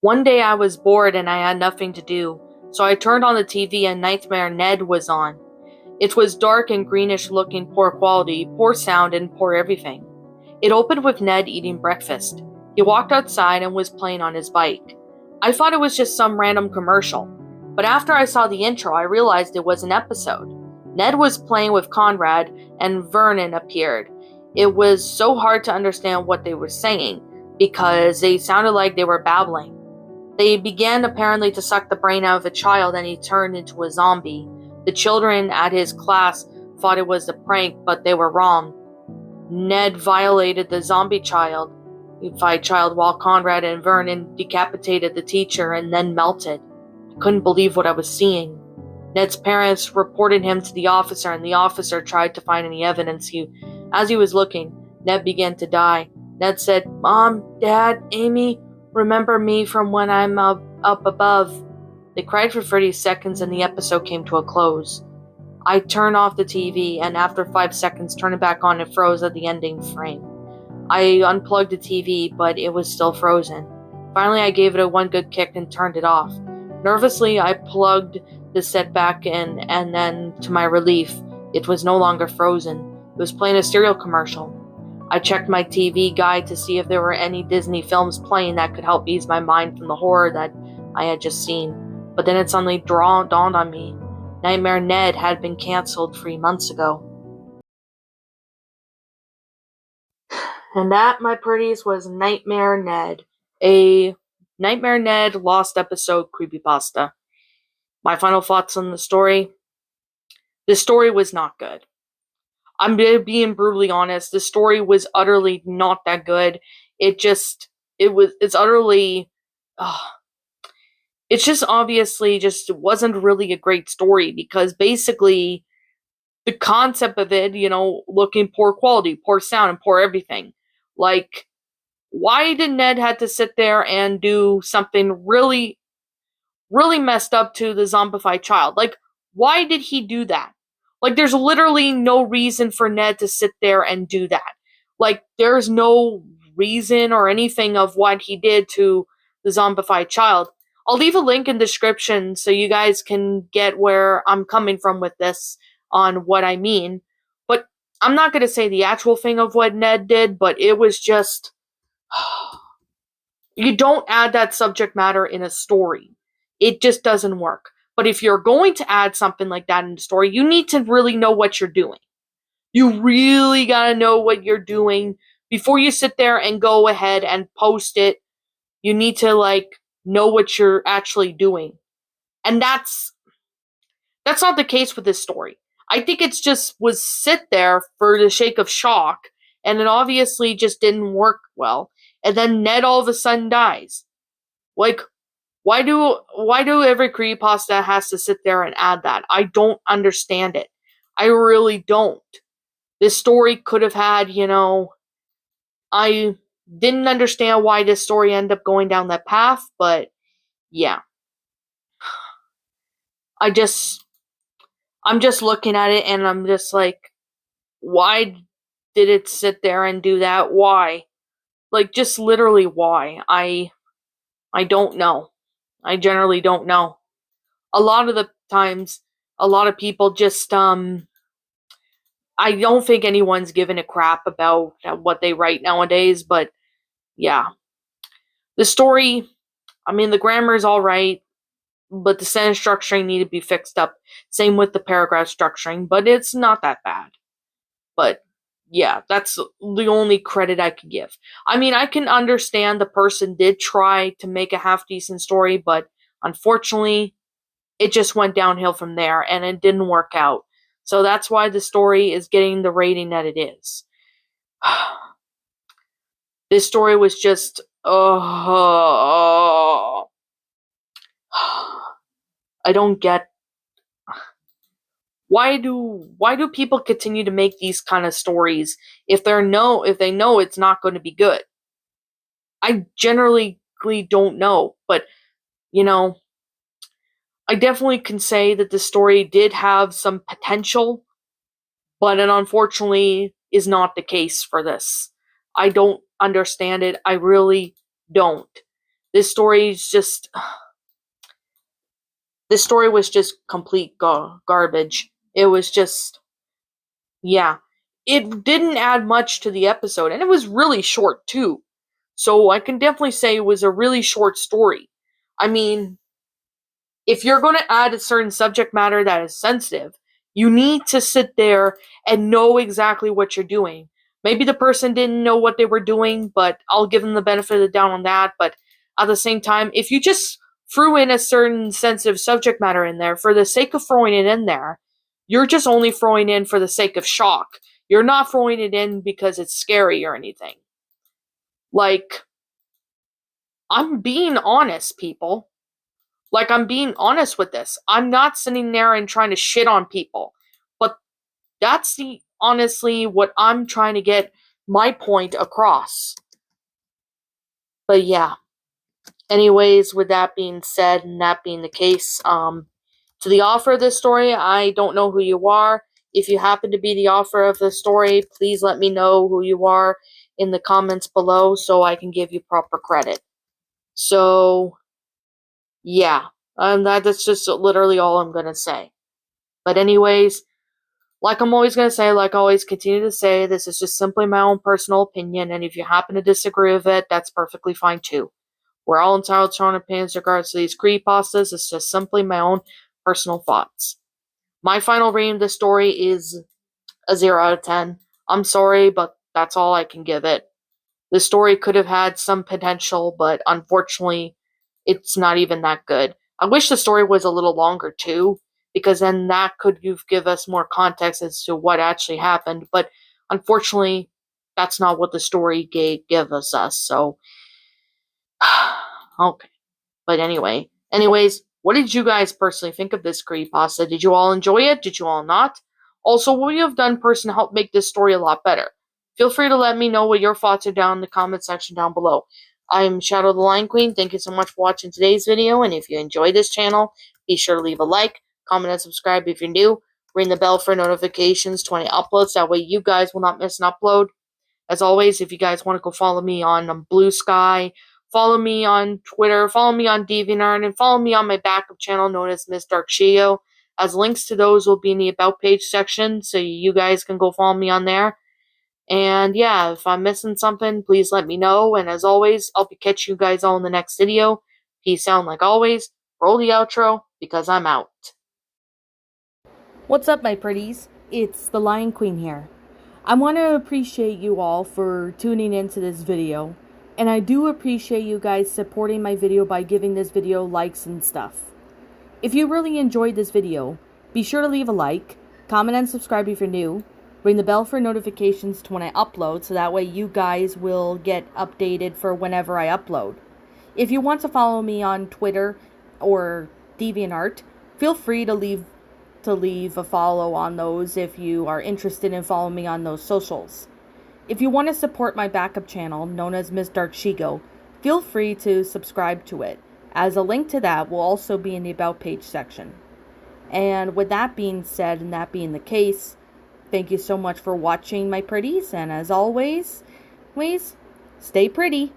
One day I was bored and I had nothing to do, so I turned on the TV and Nightmare Ned was on. It was dark and greenish looking, poor quality, poor sound, and poor everything. It opened with Ned eating breakfast. He walked outside and was playing on his bike. I thought it was just some random commercial, but after I saw the intro, I realized it was an episode. Ned was playing with Conrad, and Vernon appeared. It was so hard to understand what they were saying, because they sounded like they were babbling. They began apparently to suck the brain out of a child, and he turned into a zombie. The children at his class thought it was a prank, but they were wrong. Ned violated the zombie-child while Conrad and Vernon decapitated the teacher and then melted. I couldn't believe what I was seeing. Ned's parents reported him to the officer, and the officer tried to find any evidence. As he was looking, Ned began to die. Ned said, "Mom, Dad, Amy, remember me from when I'm up above." They cried for 30 seconds and the episode came to a close. I turned off the TV, and after 5 seconds, turned it back on and froze at the ending frame. I unplugged the TV, but it was still frozen. Finally, I gave it one good kick and turned it off. Nervously, I plugged the set back in, and then, to my relief, it was no longer frozen. It was playing a cereal commercial. I checked my TV guide to see if there were any Disney films playing that could help ease my mind from the horror that I had just seen. But then it suddenly dawned on me. Nightmare Ned had been canceled 3 months ago. And that, my pretties, was Nightmare Ned. A Nightmare Ned lost episode creepypasta. My final thoughts on the story. The story was not good. I'm being brutally honest. The story was utterly not that good. It's utterly, it's just obviously just wasn't really a great story, because basically the concept of it, looking poor quality, poor sound, and poor everything. Like, why did Ned have to sit there and do something really, really messed up to the zombified child? Like, why did he do that? Like, there's literally no reason for Ned to sit there and do that. Like, there's no reason or anything of what he did to the zombified child. I'll leave a link in the description so you guys can get where I'm coming from with this on what I mean. But I'm not going to say the actual thing of what Ned did, but it was just... You don't add that subject matter in a story. It just doesn't work. But if you're going to add something like that in the story, you need to really know what you're doing. You really gotta know what you're doing before you sit there and go ahead and post it. You need to, know what you're actually doing. And that's not the case with this story. I think it's just was sit there for the sake of shock, and it obviously just didn't work well. And then Ned all of a sudden dies. Like, why do every creepypasta has to sit there and add that? I don't understand it. I really don't. This story could have had, I didn't understand why this story ended up going down that path, but yeah. I'm just looking at it and I'm just like, why did it sit there and do that? Why? Like, just literally why? I don't know. I generally don't know. A lot of the times, a lot of people just, I don't think anyone's given a crap about what they write nowadays, but yeah. The story, the grammar is alright, but the sentence structuring needed to be fixed up. Same with the paragraph structuring, but it's not that bad. But yeah, that's the only credit I could give. I can understand the person did try to make a half-decent story, but unfortunately, it just went downhill from there, and it didn't work out. So that's why the story is getting the rating that it is. This story was just... I don't get... Why do people continue to make these kind of stories if they know it's not going to be good? I generally don't know, but I definitely can say that the story did have some potential, but it unfortunately is not the case for this. I don't understand it. I really don't. This story is just this story was just complete garbage. It was just, yeah. It didn't add much to the episode, and it was really short too. So I can definitely say it was a really short story. I mean, if you're going to add a certain subject matter that is sensitive, you need to sit there and know exactly what you're doing. Maybe the person didn't know what they were doing, but I'll give them the benefit of the doubt on that. But at the same time, if you just threw in a certain sensitive subject matter in there for the sake of throwing it in there, you're just only throwing in for the sake of shock. You're not throwing it in because it's scary or anything. Like, I'm being honest, people. Like, I'm being honest with this. I'm not sitting there and trying to shit on people. But that's honestly what I'm trying to get my point across. But yeah. Anyways, with that being said and that being the case, to the author of this story, I don't know who you are. If you happen to be the author of this story, please let me know who you are in the comments below so I can give you proper credit. So, yeah. That's just literally all I'm gonna say. But anyways, like I'm always going to say, like I always continue to say, this is just simply my own personal opinion, and if you happen to disagree with it, that's perfectly fine too. We're all entitled to our own opinions in regards to these creepypastas. It's just simply my own personal thoughts. My final rating of the story is a 0 out of 10. I'm sorry, but that's all I can give it. The story could have had some potential, but unfortunately, it's not even that good. I wish the story was a little longer too, because then that could give us more context as to what actually happened. But unfortunately, that's not what the story gave us. So, okay. But anyways, what did you guys personally think of this creepypasta? Did you all enjoy it? Did you all not? Also, what you have done personally to help make this story a lot better? Feel free to let me know what your thoughts are down in the comment section down below. I'm Shadow the Lion Queen. Thank you so much for watching today's video, and if you enjoyed this channel, be sure to leave a like, comment, and subscribe if you're new. Ring the bell for notifications to any uploads, that way you guys will not miss an upload. As always, if you guys want to go follow me on Blue Sky, follow me on Twitter, follow me on DeviantArt, and follow me on my backup channel known as Miss Dark Shio, as links to those will be in the About page section, so you guys can go follow me on there. And yeah, if I'm missing something, please let me know. And as always, I'll be catching you guys all in the next video. Peace out, like always. Roll the outro, because I'm out. What's up, my pretties? It's the Lion Queen here. I want to appreciate you all for tuning into this video, and I do appreciate you guys supporting my video by giving this video likes and stuff. If you really enjoyed this video, be sure to leave a like, comment and subscribe if you're new, ring the bell for notifications to when I upload so that way you guys will get updated for whenever I upload. If you want to follow me on Twitter or DeviantArt, feel free to leave a follow on those if you are interested in following me on those socials. If you want to support my backup channel, known as Miss Dark Shigo, feel free to subscribe to it, as a link to that will also be in the About page section. And with that being said, and that being the case, thank you so much for watching, my pretties, and as always, please stay pretty.